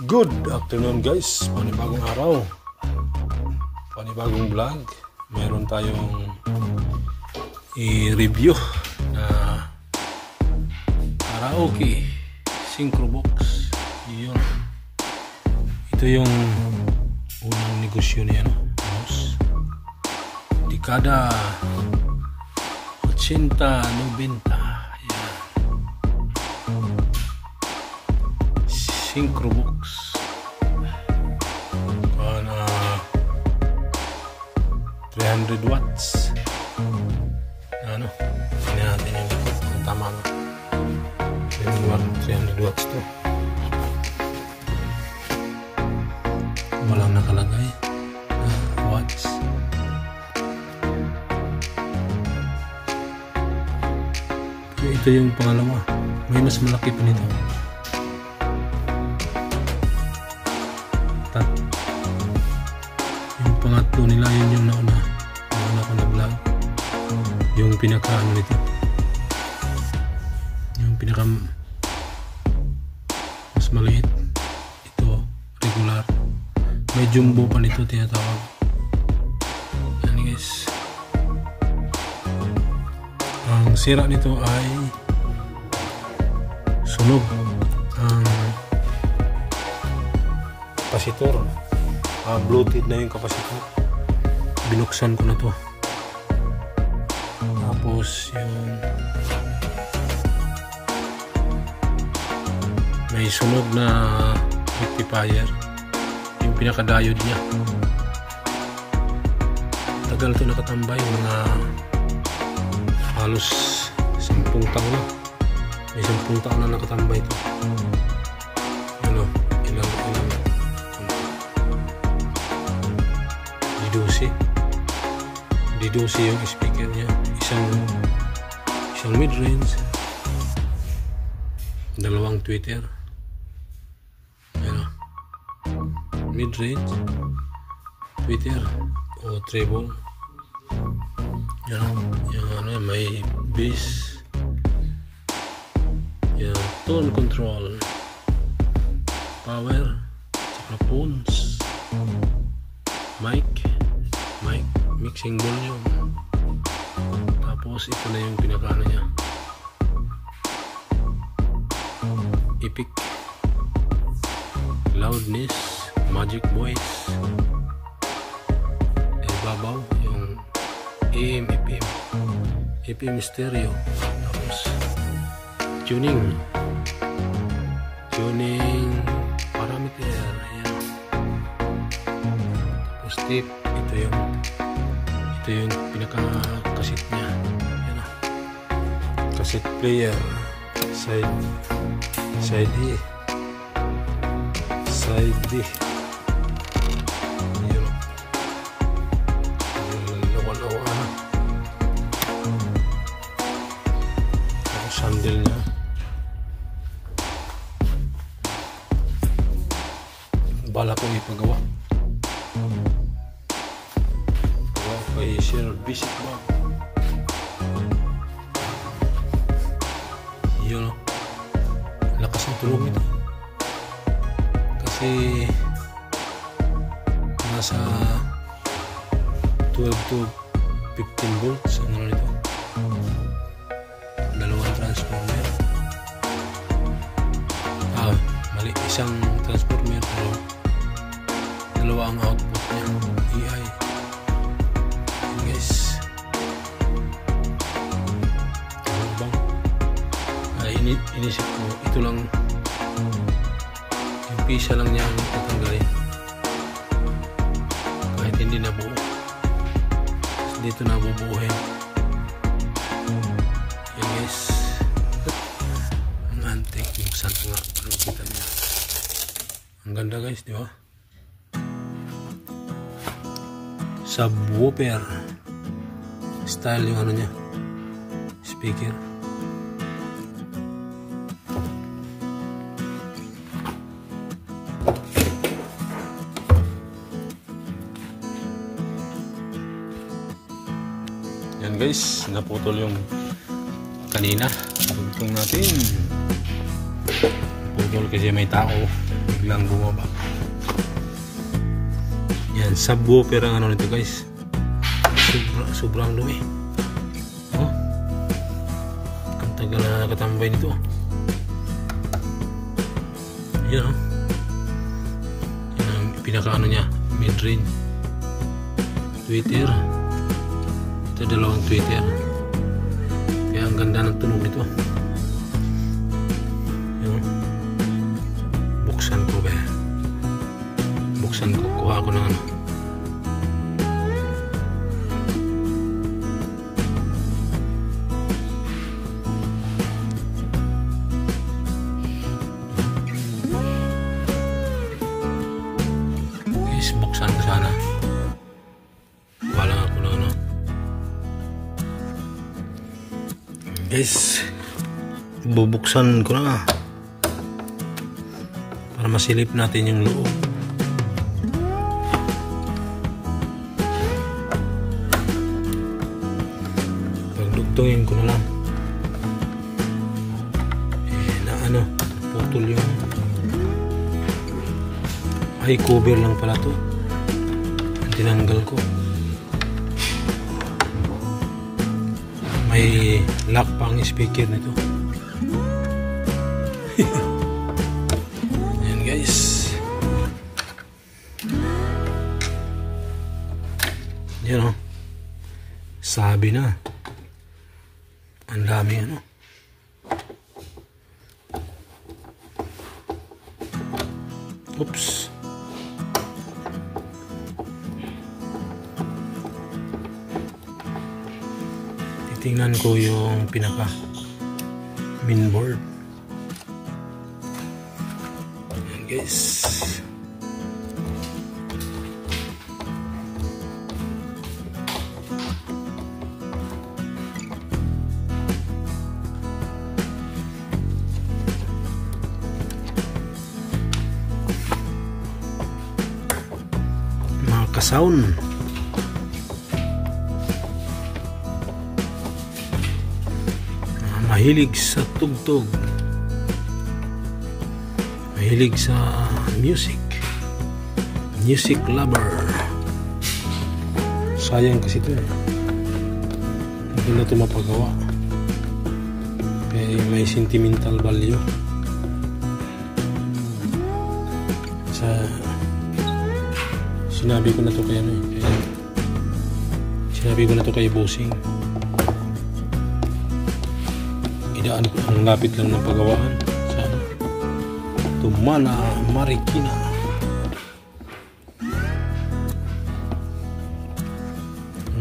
Good afternoon guys, panibagong araw, panibagong vlog. Meron tayong i-review na karaoke synchro box. Yun. Ito yung unang negosyo niya, no? Dekada 80-90. Yan. Synchro box. 300 watts. Ano? Tingnan natin yung likod kung tama, no? 300 watts to. Walang nakalagay na watts. Ito yung pangalawa. May mas malaki pa nito. Yung pangatlo nila, yun yung nauna ko na vlog. Yung pinaka ano nito, yung pinaka mas maliit. Ito regular. May jumbo pa nito tinatawag. Yan guys. Ang sira nito ay sunog ang kapasitor. Bloated na yung kapasitor. Binuksan ko na to. Tapos yung may sunog na rectifier, yung pinaka-diode niya. Tagal to nakatambay, mga halos 10 taon na. May 10 taon na nakatambay ito. Ano, ilang D12 yung speaker niya. Isang mid-range, dalawang tweeter. Ano, mid-range, tweeter o treble. Yan, ano, may bass. Yan, tone control, power, saka phones, mic, mixing volume. Tapos ito na yung pinakano niya, epic, loudness, magic voice. Ibabaw yung AM, FM stereo. Tapos tuning parameter. Ayan. Tapos tip. Ito yung pinaka-cassette niya. Ayan o. Cassette player. Side A. Side B. Ayan o. Lawa-lawa na. Tapos handle niya. Bala ko ipagawa. Kay Sir Basic Bag. Yun o. Lakas ng tulog ito. Kasi nasa 12 to 15 volts ang ano nito. Dalawang transformer. Mali. Isang transformer pero dalawa ang output niya. EI. Guys, ano bang inisip ko, ito lang yung pisa lang niya ang tatanggalin kahit hindi nabuo. Dito na bubuuhin. Yan guys, ang antik. Buksan ko nga para makita niya. Ang ganda guys, di ba? Subwoofer style yung ano niya, speaker. Yan guys, naputol yung kanina. Tugtong natin. Siguro kasi may tao biglang bumaba. Yan, subwoofer ang ano nito guys. Sobrang dumi. Oh, ang tagal na nakatambay nito. Yan oh. Yan ang pinaka-ano niya, mid-range. Tweeter. Ito dalawang tweeter. Kaya ang ganda ng tunog nito. Yan. Buksan ko ba? Buksan ko, kuha ko ng ano. Guys, buksan ko sana. Wala ako na ano. Guys, bubuksan ko na para masilip natin yung loob. Pagdugtungin ko na lang. Na ano, putol yung ay cover lang pala to. Tinanggal ko. May lock pa ang speaker nito. Ayan guys. Yan o. Sabi na. Ang dami ano. Oops. Tingnan ko yung pinaka mainboard. Ayan guys. Mga ka-sound. Mahilig sa tugtog, mahilig sa music lover. Sayang kasi ito hindi na ito mapagawa kaya may sentimental value sa sinabi ko na ito kay ano sinabi ko na ito kay Bossing. Idaan ko ang lapit lang ng pagawaan sa Tumana, Marikina.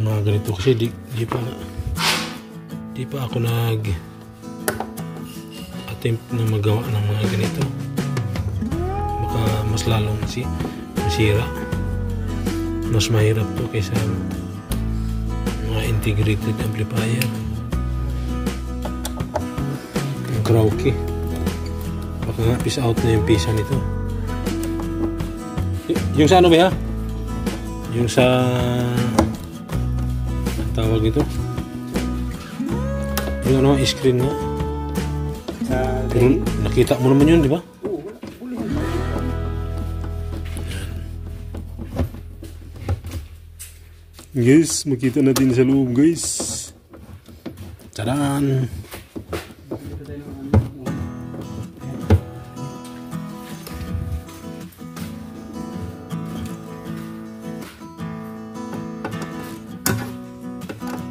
Mga ganito kasi di pa ako nag attempt na magawa ng mga ganito. Baka mas lalong masira. Mas mahirap to kaysa mga integrated amplifier. Karaoke. Baka nga peace out na yung pisa nito. Yung sa ano ba ha? Yung sa ang tawag ito? Yung ano, screen na. Pero nakita mo naman yun, di ba? Guys, makita natin sa loob guys. Tadaan!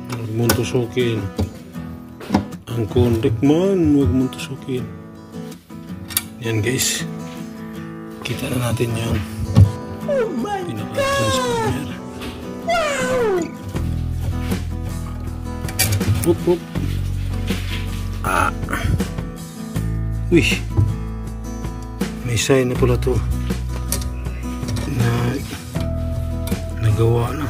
Huwag mong tusukin. Ang kontek man, huwag mong tusukin. Yan guys. Kita na natin yung pinaka-transformer. Hop hop. Uy. May sign na pala to. Na nagawa na.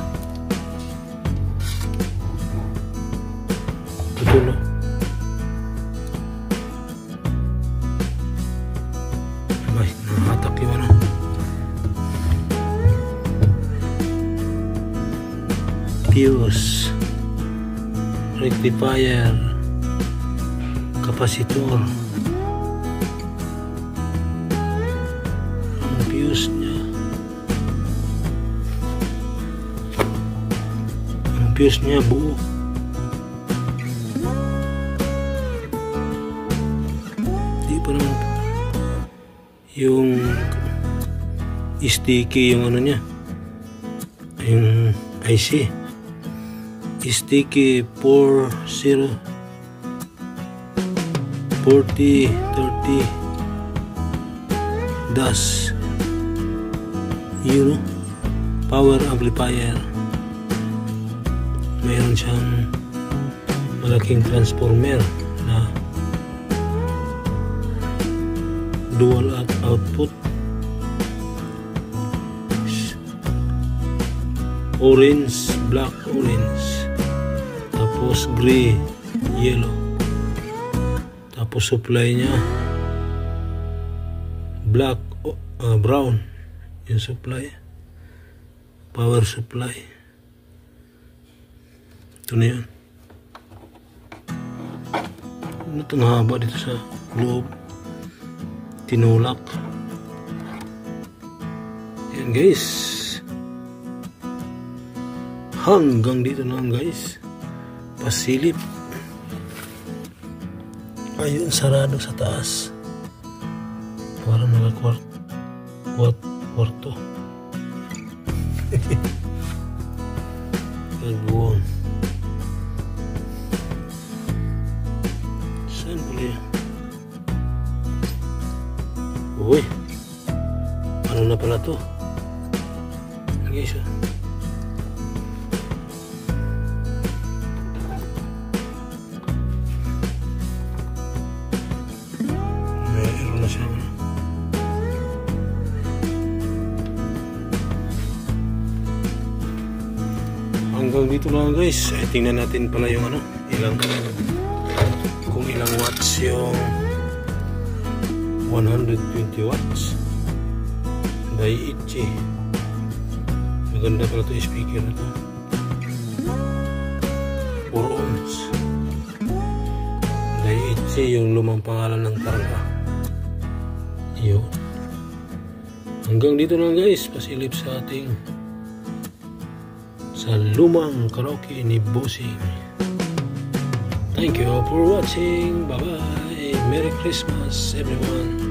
Tulo. Ay, nahatak yung ano. Fuse. Rectifier. Kapasitor. fuse niya. Ang fuse niya buo. Di pa naman yung sticky yung ano niya, yung IC sticky 4030 DAS, you know, power amplifier. Mayroon siyang malaking transformer na dual output, orange, black, orange, tapos gray, yellow, tapos supply nya black, brown, yung supply, power supply. Ito na yan. Ano itong haba dito sa loob, tinulak. Yan guys, hanggang dito na lang guys, pasilip. Ayun, sarado sa taas, parang naka-kwarto. Kagawang saan pala yan? Uy, ano na pala to guys? Meron na siya. Hanggang dito lang guys. Ay, tingnan natin pala yung ano, kung ilang watts yung 120 watts Daiichi. Maganda pala ito yung speaker na ito. 4 ohms Daiichi, yung lumang pangalan ng targa. Yun. Hanggang dito lang guys, pasilip sa ating sa lumang karaoke ni Bossing. Thank you for watching. Bye bye. Merry Christmas everyone.